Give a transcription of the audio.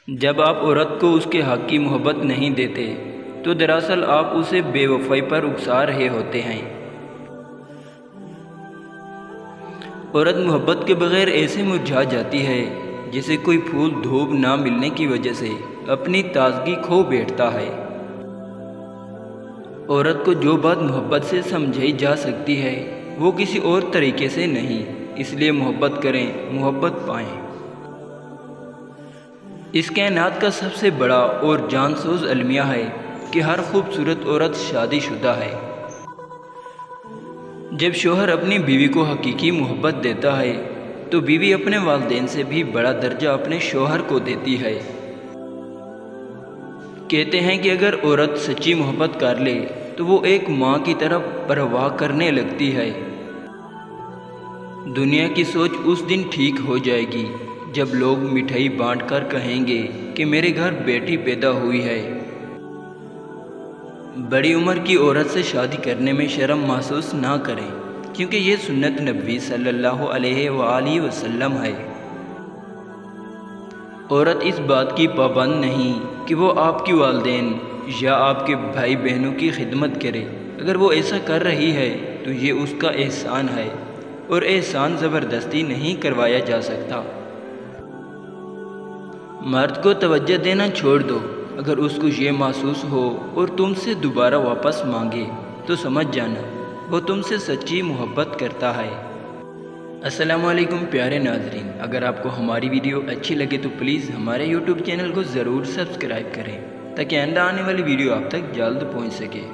جب آپ عورت کو اس کے حق کی محبت نہیں دیتے تو دراصل آپ اسے بے وفائی پر اکسا رہے ہوتے ہیں۔ عورت محبت کے بغیر ایسے مرجھا جاتی ہے جیسے کوئی پھول دھوپ نہ ملنے کی وجہ سے اپنی تازگی کھو بیٹھتا ہے۔ عورت کو جو بات محبت سے سمجھائی جا سکتی ہے وہ کسی اور طریقے سے نہیں، اس لیے محبت کریں، محبت پائیں۔ اس کائنات کا سب سے بڑا اور جان سوز المیہ ہے کہ ہر خوبصورت عورت شادی شدہ ہے۔ جب شوہر اپنی بیوی کو حقیقی محبت دیتا ہے تو بیوی اپنے والدین سے بھی بڑا درجہ اپنے شوہر کو دیتی ہے۔ کہتے ہیں کہ اگر عورت سچی محبت کر لے تو وہ ایک ماں کی طرح پرواہ کرنے لگتی ہے۔ دنیا کی سوچ اس دن ٹھیک ہو جائے گی جب لوگ مٹھائی بانٹ کر کہیں گے کہ میرے گھر بیٹی پیدا ہوئی ہے۔ بڑی عمر کی عورت سے شادی کرنے میں شرم محسوس نہ کریں، کیونکہ یہ سنت نبوی صلی اللہ علیہ وآلہ وسلم ہے۔ عورت اس بات کی پابند نہیں کہ وہ آپ کی والدین یا آپ کے بھائی بہنوں کی خدمت کرے۔ اگر وہ ایسا کر رہی ہے تو یہ اس کا احسان ہے، اور احسان زبردستی نہیں کروایا جا سکتا۔ مرد کو توجہ دینا چھوڑ دو، اگر اس کو یہ محسوس ہو اور تم سے دوبارہ واپس مانگے تو سمجھ جانا وہ تم سے سچی محبت کرتا ہے۔ السلام علیکم پیارے ناظرین، اگر آپ کو ہماری ویڈیو اچھی لگے تو پلیز ہمارے یوٹیوب چینل کو ضرور سبسکرائب کریں تاکہ آئندہ آنے والی ویڈیو آپ تک جلد پہنچ سکے۔